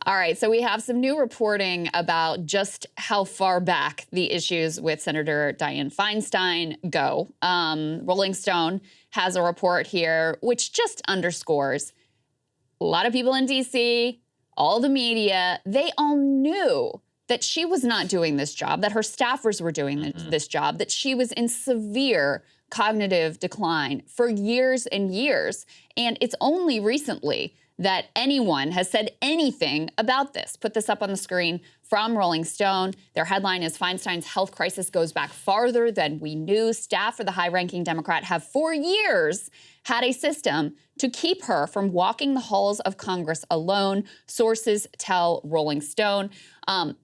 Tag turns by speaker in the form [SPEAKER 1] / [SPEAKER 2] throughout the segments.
[SPEAKER 1] All right, so we have some new reporting about just how far back the issues with Senator Dianne Feinstein go. Rolling Stone has a report here which just underscores a lot of people in D.C., all the media, they all knew that she was not doing this job, that her staffers were doing this job, that she was in severe cognitive decline for years and years. And it's only recently that anyone has said anything about this. Put this up on the screen from Rolling Stone. Their headline is Feinstein's health crisis goes back farther than we knew. Staff for the high-ranking Democrat have for years had a system to keep her from walking the halls of Congress alone, sources tell Rolling Stone.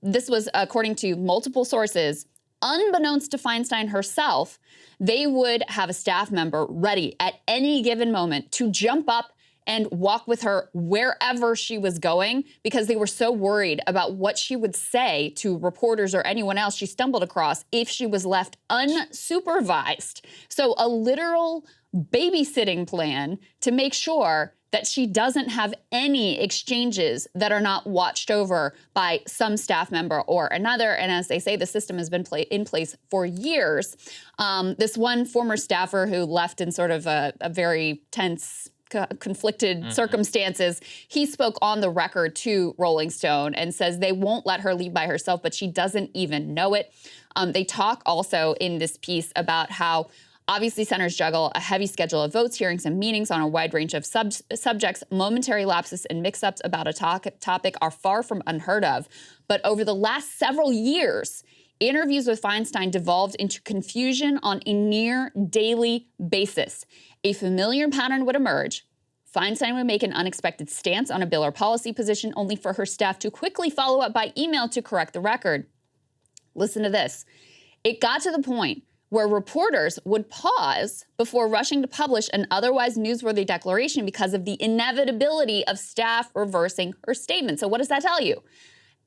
[SPEAKER 1] This was, according to multiple sources, unbeknownst to Feinstein herself, they would have a staff member ready at any given moment to jump up and walk with her wherever she was going because they were so worried about what she would say to reporters or anyone else she stumbled across if she was left unsupervised. So a literal babysitting plan to make sure that she doesn't have any exchanges that are not watched over by some staff member or another. And as they say, the system has been in place for years. This one former staffer who left in sort of a very tense, conflicted circumstances, he spoke on the record to Rolling Stone and says they won't let her leave by herself, but she doesn't even know it. They talk also in this piece about how obviously senators juggle a heavy schedule of votes, hearings, and meetings on a wide range of subjects. Momentary lapses and mix-ups about a topic are far from unheard of. But over the last several years, interviews with Feinstein devolved into confusion on a near daily basis. A familiar pattern would emerge. Feinstein would make an unexpected stance on a bill or policy position only for her staff to quickly follow up by email to correct the record. Listen to this. It got to the point where reporters would pause before rushing to publish an otherwise newsworthy declaration because of the inevitability of staff reversing her statement. So what does that tell you?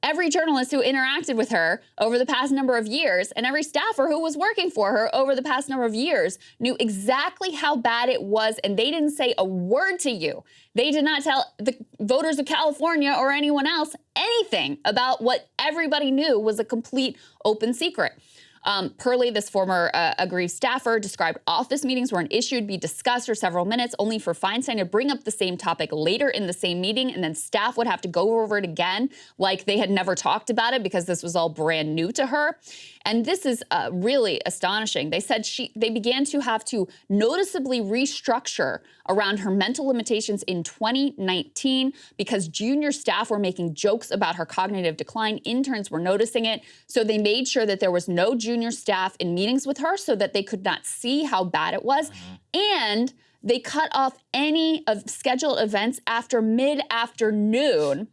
[SPEAKER 1] Every journalist who interacted with her over the past number of years and every staffer who was working for her over the past number of years knew exactly how bad it was, and they didn't say a word to you. They did not tell the voters of California or anyone else anything about what everybody knew was a complete open secret. Perley, this former aggrieved staffer, described office meetings where an issue would be discussed for several minutes, only for Feinstein to bring up the same topic later in the same meeting, and then staff would have to go over it again like they had never talked about it because this was all brand new to her. And this is really astonishing. They said they began to have to noticeably restructure around her mental limitations in 2019 because junior staff were making jokes about her cognitive decline. Interns were noticing it. So they made sure that there was no junior staff in meetings with her so that they could not see how bad it was. And they cut off any of scheduled events after mid-afternoon.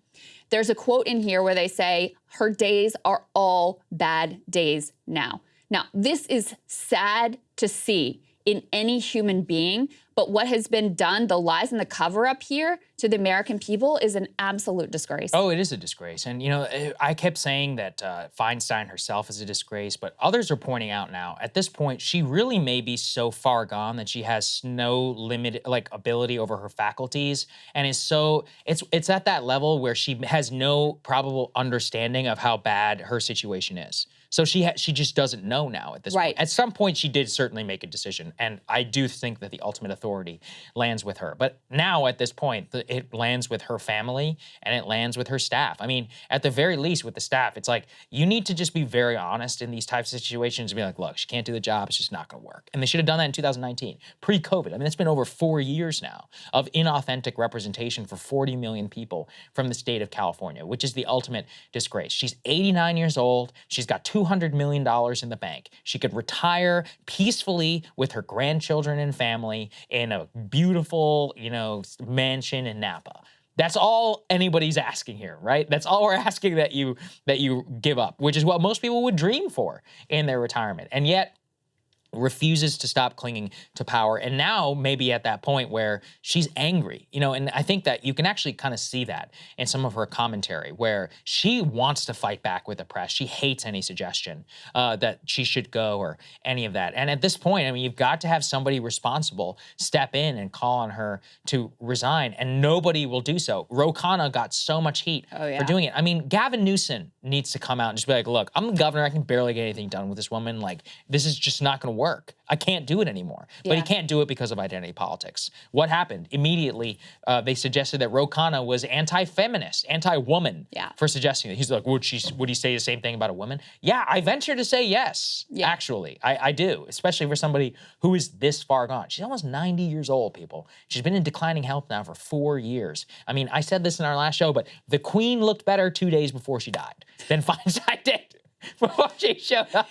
[SPEAKER 1] There's a quote in here where they say, her days are all bad days now. Now, this is sad to see in any human being, but what has been done, the lies and the cover-up here to the American people is an absolute disgrace.
[SPEAKER 2] Oh, it is a disgrace. And, you know, I kept saying that Feinstein herself is a disgrace, but others are pointing out now, at this point, she really may be so far gone that she has no limited, ability over her faculties, and is so, it's at that level where she has no probable understanding of how bad her situation is. So she just doesn't know now at this point. At some point, she did certainly make a decision, and I do think that the ultimate authority lands with her. But now, at this point, it lands with her family, and it lands with her staff. I mean, at the very least, with the staff, it's like, you need to just be very honest in these types of situations and be like, look, she can't do the job, it's just not gonna work. And they should have done that in 2019, pre-COVID. I mean, it's been over 4 years now of inauthentic representation for 40 million people from the state of California, which is the ultimate disgrace. She's 89 years old, she's got $200 million in the bank. She could retire peacefully with her grandchildren and family in a beautiful, mansion in Napa. That's all anybody's asking here, right? That's all we're asking that you give up, which is what most people would dream for in their retirement. And yet, refuses to stop clinging to power, and now maybe at that point where she's angry, and I think that you can actually kind of see that in some of her commentary where she wants to fight back with the press. She hates any suggestion that she should go or any of that. And at this point, I mean, you've got to have somebody responsible step in and call on her to resign, and nobody will do so. Ro Khanna got so much heat for doing it. I mean, Gavin Newsom needs to come out and just be like, look, I'm the governor. I can barely get anything done with this woman. Like, this is just not going to work. I can't do it anymore. But he can't do it because of identity politics. What happened? Immediately, they suggested that Ro Khanna was anti-feminist, anti-woman for suggesting that. He's like, would he say the same thing about a woman? Yeah, I venture to say yes, actually. I do, especially for somebody who is this far gone. She's almost 90 years old, people. She's been in declining health now for 4 years. I mean, I said this in our last show, but the Queen looked better 2 days before she died than Feinstein did before she showed up.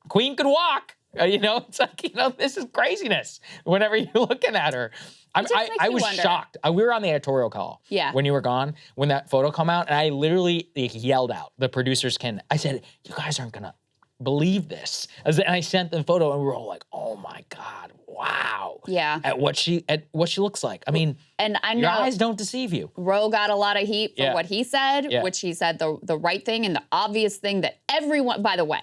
[SPEAKER 2] Queen could walk. It's like, this is craziness whenever you're looking at her. I was shocked. We were on the editorial call when you were gone, when that photo came out, and I literally yelled out, the producers I said, you guys aren't going to believe this. And I sent the photo, and we were all like, oh my God, wow.
[SPEAKER 1] Yeah.
[SPEAKER 2] At what she looks like. I mean,
[SPEAKER 1] and I know
[SPEAKER 2] your eyes don't deceive you.
[SPEAKER 1] Ro got a lot of heat for what he said, which he said the right thing and the obvious thing that everyone, by the way.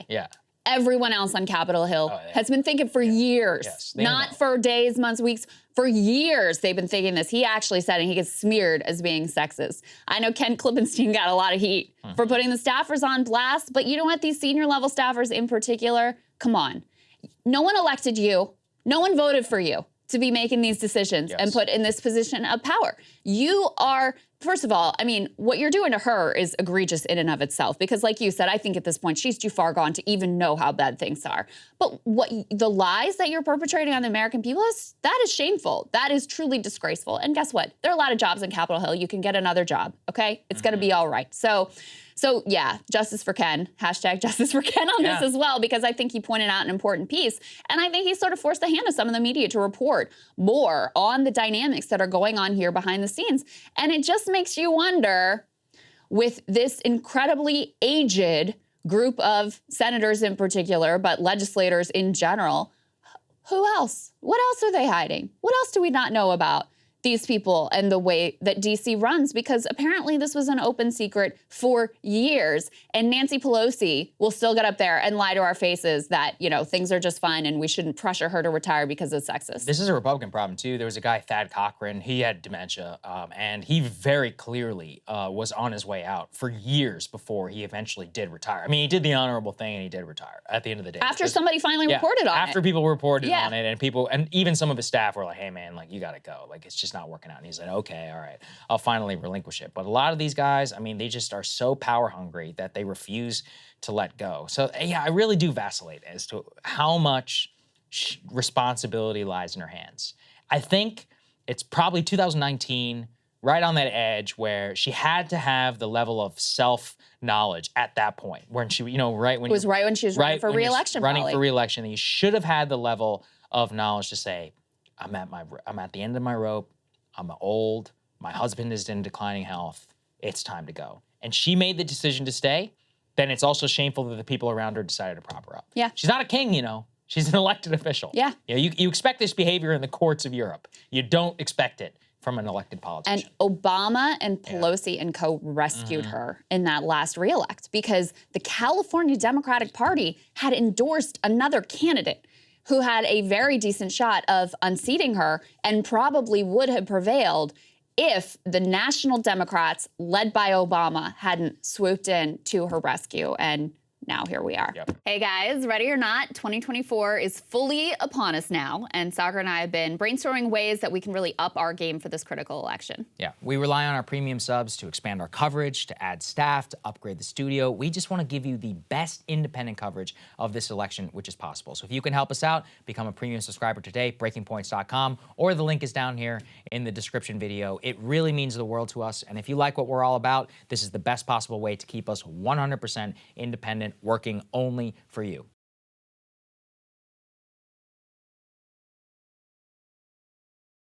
[SPEAKER 1] Everyone else on Capitol Hill has been thinking for years, not for days, months, weeks, for years they've been thinking this. He actually said, and he gets smeared as being sexist. I know Ken Klippenstein got a lot of heat for putting the staffers on blast, but you know what? These senior level staffers in particular, come on. No one elected you. No one voted for you to be making these decisions and put in this position of power. You are, first of all, I mean, what you're doing to her is egregious in and of itself, because like you said, I think at this point she's too far gone to even know how bad things are. But the lies that you're perpetrating on the American people, that is shameful. That is truly disgraceful. And guess what? There are a lot of jobs in Capitol Hill. You can get another job, okay? It's gonna be all right. So yeah, justice for Ken, hashtag justice for Ken on this as well, because I think he pointed out an important piece. And I think he sort of forced the hand of some of the media to report more on the dynamics that are going on here behind the scenes. And it just makes you wonder, with this incredibly aged group of senators in particular, but legislators in general, who else? What else are they hiding? What else do we not know about these people and the way that DC runs? Because apparently this was an open secret for years, and Nancy Pelosi will still get up there and lie to our faces that, things are just fine and we shouldn't pressure her to retire because it's sexist.
[SPEAKER 2] This is a Republican problem too. There was a guy, Thad Cochran, he had dementia, and he very clearly was on his way out for years before he eventually did retire. I mean, he did the honorable thing and he did retire at the end of the day.
[SPEAKER 1] After somebody finally reported on it.
[SPEAKER 2] After people reported on it, and even some of his staff were like, hey man, like you gotta go. Like it's just not working out. And he's like, okay, all right, I'll finally relinquish it. But a lot of these guys, I mean, they just are so power hungry that they refuse to let go. So yeah, I really do vacillate as to how much responsibility lies in her hands. I think it's probably 2019, right on that edge where she had to have the level of self-knowledge at that point, when she, right when
[SPEAKER 1] she was running for re-election.
[SPEAKER 2] Running for re-election, you should have had the level of knowledge to say, I'm at the end of my rope. I'm old. My husband is in declining health. It's time to go. And she made the decision to stay. Then it's also shameful that the people around her decided to prop her up.
[SPEAKER 1] Yeah.
[SPEAKER 2] She's not a king, She's an elected official.
[SPEAKER 1] Yeah.
[SPEAKER 2] You expect this behavior in the courts of Europe. You don't expect it from an elected politician.
[SPEAKER 1] And Obama and Pelosi and co rescued her in that last reelect, because the California Democratic Party had endorsed another candidate who had a very decent shot of unseating her and probably would have prevailed if the national Democrats, led by Obama, hadn't swooped in to her rescue. And now here we are.
[SPEAKER 2] Yep.
[SPEAKER 1] Hey guys, ready or not, 2024 is fully upon us now, and Saagar and I have been brainstorming ways that we can really up our game for this critical election.
[SPEAKER 2] Yeah, we rely on our premium subs to expand our coverage, to add staff, to upgrade the studio. We just want to give you the best independent coverage of this election, which is possible. So if you can help us out, become a premium subscriber today, breakingpoints.com, or the link is down here in the description video. It really means the world to us, and if you like what we're all about, this is the best possible way to keep us 100% independent, working only for you.